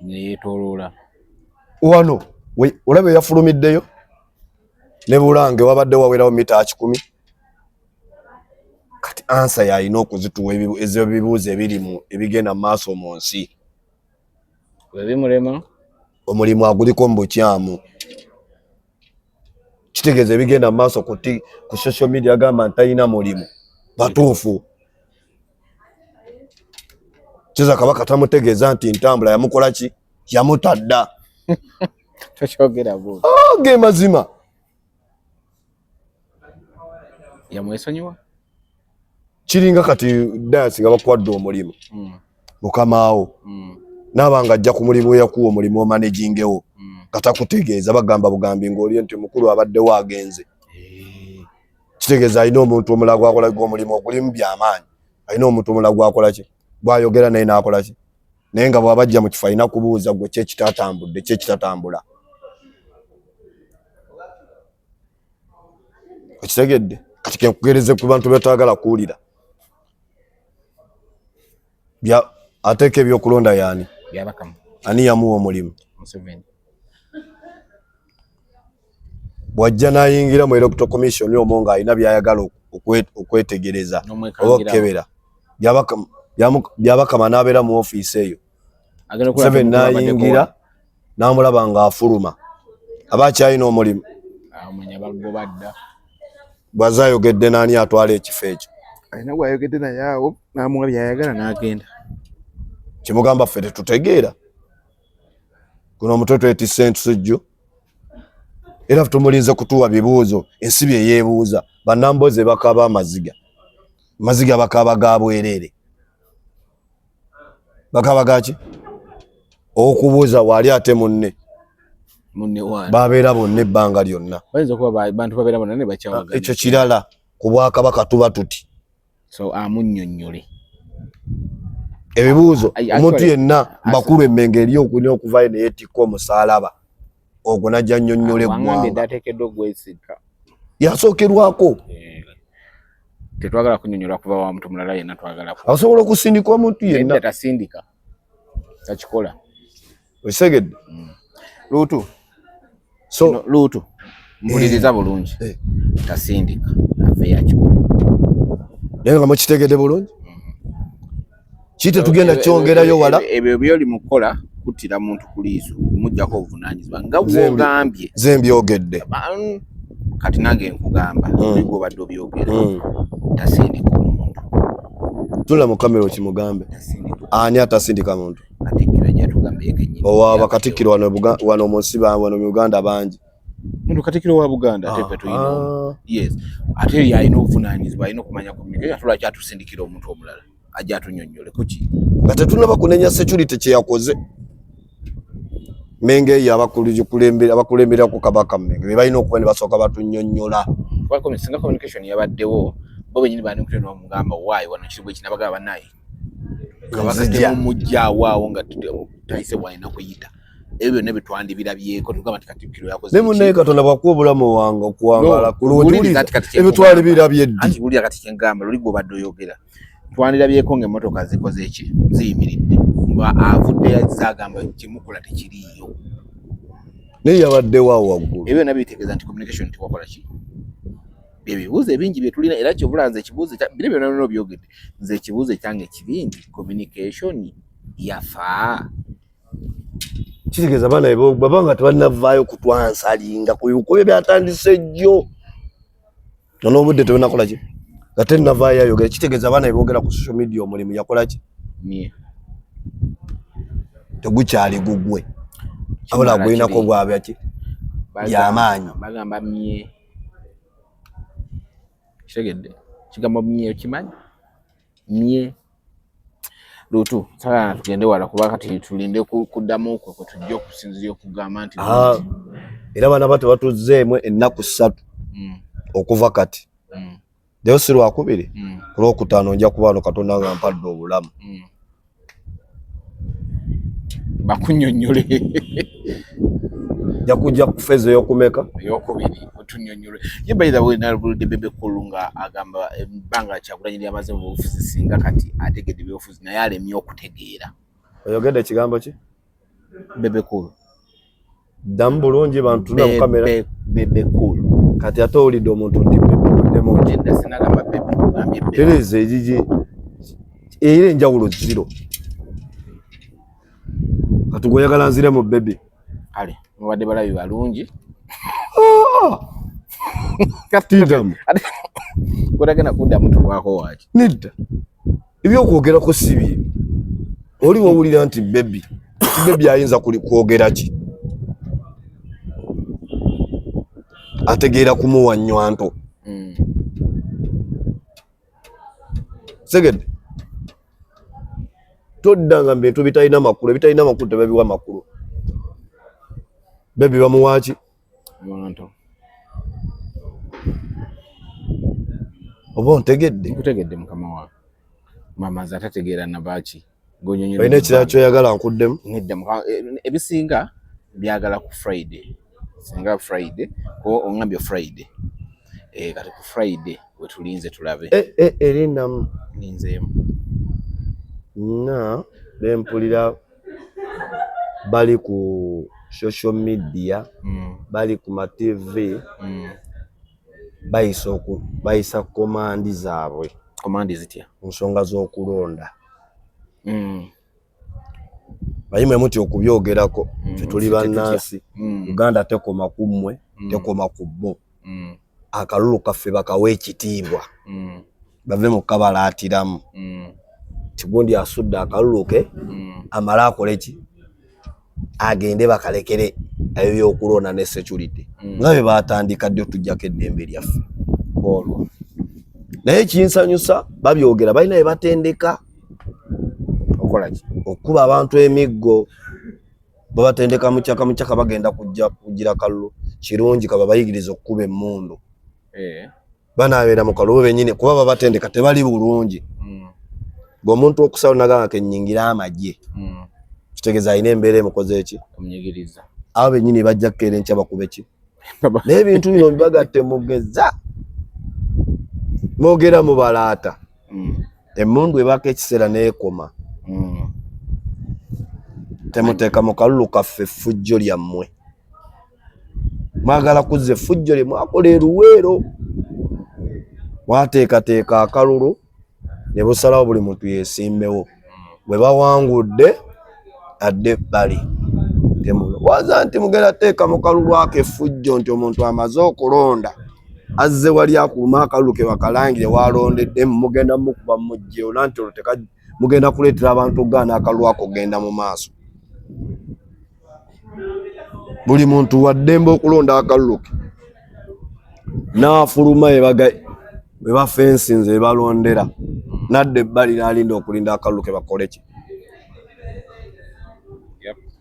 neyeetooloola wano olaba yafulumiddeyo ne Bulange wabadde wawerawo mita 10 kati ansa yalina okuzituwa ebibuuzo ebiri mu ebigenda mu maaso mu nsi bimulema omulimu aguliko mu bukyamu. Kitegeeza ebigenda mu maaso ku social media agamba nti talina mulimu batuufu. Kiza Kabaka tamutegeeza nti ntambula yamukola ki? Yamutadda. Tokyogera bwo. Ge mazima. Yamwesonyiwa? Kiringa kati Dias nga bakwadde omulimu. Mukamaawo. Nabanga ajja ku mulimu yakuwa omulimu omanagingeo. Katakutegeeza bagamba bugambi ng'oli nti mukulu abaddewo agenze. Kitegeeza alina omuntu omulala gwakola omulimu ogulimu by'amaanyi. Alina omuntu omulala gwakola ki? Bwayogera naye n'akola ki? Naye nga bw'abajja mu kifo alina kubuuza gwe ki ekitatambudde, ki ekitatambula. Okitegedde? Kati kenkugereze ku bantu betagala kuwulira. Ateeka ebyokulonda yaani? Byabakamu. Ani yamuwa omulimu? Museveni. Bwajja n'ayingira mu Electoral Commission omwo ng'alina by'ayagala okwetegereza oba okukebera. Byabakama n'abeera mu ofiisi eyo. Museveni n'ayingira n'amulaba ng'afuluma. Aba akyalina omulimu. Bw'azze ayogedde n'ani atwala ekifo ekyo? Alina gw'ayogedde naye awo n'amuwa by'ayagala n'agenda. Kimugamba ffe tetutegeera. Guno omutwe twetisse entusujju. Era tumulinze kutuwa bibuuzo, ensi bye yeebuuza. Bannamboze bakaba amaziga. Maziga bakaba ga bwerere. Bakaba gaki? Okubuuza wali ate munne. Munne wali. Babeera bonna ebbanga lyonna. Bayinza kuba abantu babeera bonna ne bakyawagana. Ekyo kirala ku Bwakabaka tuba tuti. So amunnyonnyole. Ebibuuzo omuntu yenna bakulu emmenge eri okunya okuvayo ne yeetikka omusaalaba. Ogwo najja nnyonnyole eggwanga. Wangambye dda ateekeddwa ogwesika. Yasookerwako. Tetwagala kunnyonnyola kuva wa muntu mulala yenna twagala. Asobola okusindika omuntu yenna. Tasindika. Takikola. Osegedde. Luutu. So Luutu. Mpuliriza bulungi. Tasindika. Ave yakikola. Naye nga mukitegedde bulungi. Kite tugenda kyongerayo wala. Ebyo byoli mukola kutira muntu kuliiso kumujjako obuvunaanyizibwa nga bw'ogambye. Ze mbyogedde. Kati nange nkugamba nigwo badde obyogera. Tasindika omuntu. Tula mu kamera okimugambe. Ani atasindika muntu? Katikkiro ajja tugambe yekennyini. Owa bakatikkiro wano mu nsi wano mu Uganda bangi. Muntu Katikkiro wa Buganda ate ffe tuyina. Yes. Ate yalina obuvunaanyizibwa alina okumanya communication atula kyatusindikira omuntu omulala. Ajja tunnyonnyole kuki? Nga tetunaba kunenya security kye yakoze. Menge abakulembera ku Kabaka Menge balina okuba ne basooka batunnyonnyola. Singa communication yabaddewo bo bennyini bani mutendo omugamba waayi wano kiri bwe kinabagaba bannaye. Kabaka temumujja waawo nga tayise bwalina kuyita. Ebyo ne bitwandibirabyeko tugamba nti Katikkiro yakoze. Ne munnaye Katonda bwakuwa obulamu wange okuwangala ku lw'oli ebyo twali birabye ddi. Anti wulira kati kyengamba luli gwe obadde oyogera. Twandirabyeko ng'emmotoka zikoze eki ziyimiridde nga avudde yazagamba kimukola tekiriyo. Naye yabaddewo awo waggulu. Ebyo nabyo bitegeeza nti communication tiwakola ki? Ebibuuzo ebingi bye tulina era kyobula nze ekibuuzo bino byonna byonna byogedde nze ekibuuzo ekyange ekibindi communication yafa. Kitegeeza abaana baba nga tebanavaayo kutwansalinga ku bikubi byatandise jjo. N'obudde tebunakola ki? Ate navaayo ayogera kitegeeza abaana boogera ku social media omulimu yakola ki? Tegukyali gugwe. Abula gwinako bwabya ki? Byamaanyi. Bagamba mye. Kitegeedde. Kigambo mye okimanyi? Mye. Luutu, sala tugende wala kuba kati tulinde kuddamu okwo kwe tujja okusinzira okugamba nti era bana bato batuzzeemu ennaku 3 okuva kati. Leo si Lwakubiri ku Lwokutaano nja kuba wano Katonda nga mpadde obulamu. Bakunnyonnyole. Nja kujja ku feezo ey'okumeka? Ey'okubiri otunnyonnyole. Ye by the way nalabulidde Bebe Cool nga agamba ebbanga Kyagulanyi lyamaze mu bufuzi singa kati ategedde ebyobufuzi naye alemye okutegeera. Oyogedde ekigambo ki? Bebe Cool. Ddamu bulungi bantu na mu kamera. Bebe Cool. Kati ate owulidde omuntu nti Bebe Jedda sinagamba Bebe ogambye Bebe. Tereza egigi era enjawulo zero. Katugoyagala nzire mu baby. Kale mubadde balabi balungi. Katidamu. Kutagenda kuddamu tulwako waki. Nidda. Ebyokwogerako sibi. Oli wawulira nti baby. Baby ayinza kwogera ki? Ategeera kumuwa nnywanto. Segede. Toddanga bintu bitalina makulu tebabiwa makulu. Baby bamuwa ki? Nnywanto. Oba ontegedde? Nkutegedde mukama wange. Mama zatategeera nabaki. Gonyonyo. Balina ekirala kyoyagala nkuddemu? Nedda ebisinga byagala ku Friday. Singa Friday ko ongambye Friday. Kati ku Friday we tulinze tulabe. Erindamu. Ninzeemu. Na bempulira bali ku social media, bali ku ma TV, bayisa komandi zaabwe. Komandi zitya? Nsonga z'okulonda. Bayimwe muti okubyogerako tuli bannansi. Uganda tekoma kummwe, tekoma ku bo. Akalulu kaffe bakawe ekitiibwa. Bave mu kabalaatiramu. Kigondi asudde akalulu ke amala akole ki? Agende bakalekere ebyo by'okulonda ne security. Nga bwe baatandika ddyo tujjako eddembe lyaffe. Olwo. Naye kinsanyusa babyogera balina bye batendeka. Okola ki? Okuba abantu emiggo. Babatendeka mu kyaka bagenda kugira kalulu. Kirungi kaba bayigiriza okukuba emmundu. Banaabeera mu kalulu bennyini kuba babatendeka tebali bulungi. Omuntu okusala naganga kennyingira amagye. Kitegeeza alina embeera emukoze eki? Omunyigiriza. Abo bennyini bajja kkeera enkya bakube ki? Naye ebintu bino bibagatte mugeza. Mwogera mu balaata. Emmundu ebaka ekiseera neekoma. Temuteeka mu kalulu kaffe effujjo lyammwe. Mwagala kuzza effujjo lye mwakola eruweero. Mwateekateeka akalulu ne busalawo buli muntu yeesimbewo. Bwe bawangudde adde ebbali. Temulowooza nti mugenda teeka mu kalulu ako effujjo nti omuntu amaze okulonda azze wali akuluma akalulu ke bakalangire walondedde mugenda mukuba mujjeyo nanti olwo mugenda kuleetera abantu gaana akalulu ako genda mu maaso. Buli muntu waddembe okulonda akalulu ke n'afuluma we bafensinze we balondera nadde ebbali n'alinda okulinda akalulu ke bakole ki?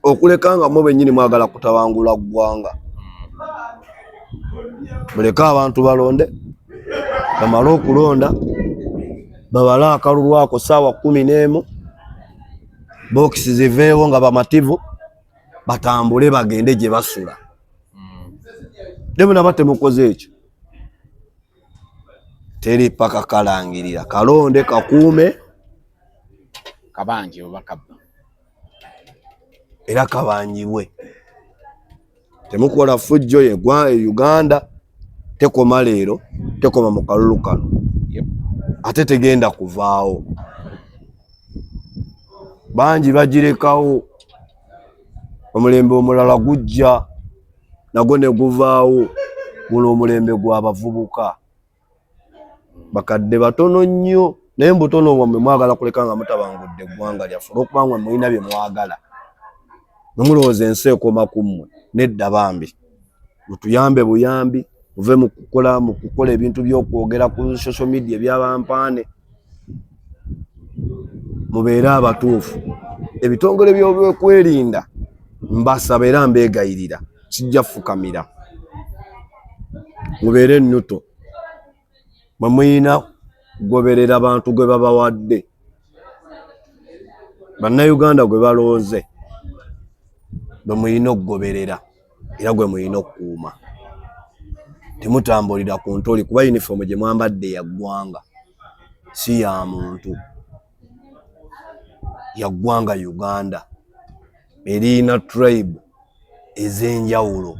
Okuleka nga mwe bennyini mwagala kutabangula ggwanga. Muleka abantu balonde, bamale okulonda, babale akalulu ako ssaawa 11, bokisi ziveewo nga bamativu, batambule bagende gye basula. Ne bwe naba temukoze ekyo, teri paka kalangirira, kalonde kakuume, kabanje oba kabba. Era kabanjibwe. Temukola ffujjo Uganda tekoma leero, tekoma mu kalulu kano. Ate tegenda kuvaawo. Bangi bagirekawo. Omulembe omulala gujja nagwo ne guvaawo. Guno omulembe gw'abavubuka. Bakadde batono nnyo naye mbutono bwammwe mwagala kuleka nga mutabangudde eggwanga lyaffe olw'okuba mmwe mulina bye mwagala. Nomulowooza ensi ekoma ku mmwe. Nedda bambi. Mutuyambe buyambi. Muve mu kukola ebintu by'okwogera ku social media by'abampaane. Mubeere abatuufu. Ebitongole by'okwerinda mbasaba era mbeegayirira. Sijja fukamira. Mubeere nnuto. Mwe muyina kugoberera abantu gwe babawadde. Bannayuganda gwe balooze. Bwe muyina okugoberera era gwe muyina okukuuma. Temutambulira ku ntoli kuba uniform gye mwambadde ya ggwanga si ya muntu. Ya ggwanga Uganda. Erina tribe ez'enjawulo.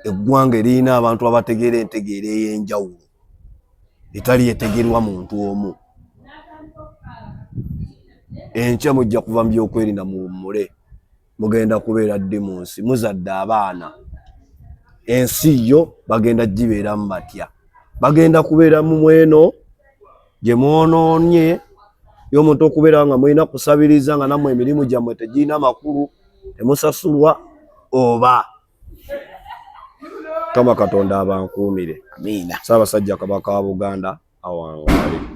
Eggwanga erina abantu abategeera entegeera ey'enjawulo. Etali etegerwa muntu omu. enkya mujja kuva mu byokwerinda muwummule, mugenda kubeera ddi mu nsi, muzadde abaana, ensi yo bagenda gibeeramu batya, bagenda kubeera mu mweno gye mwonoonye y'omuntu okubeera nga mulina kusabiriza nga nammwe emirimu gyammwe tegirina makulu, temusasulwa, oba Mukama Katonda abankuumire. Amiina. Ssaabasajja Kabaka wa Buganda awangaale.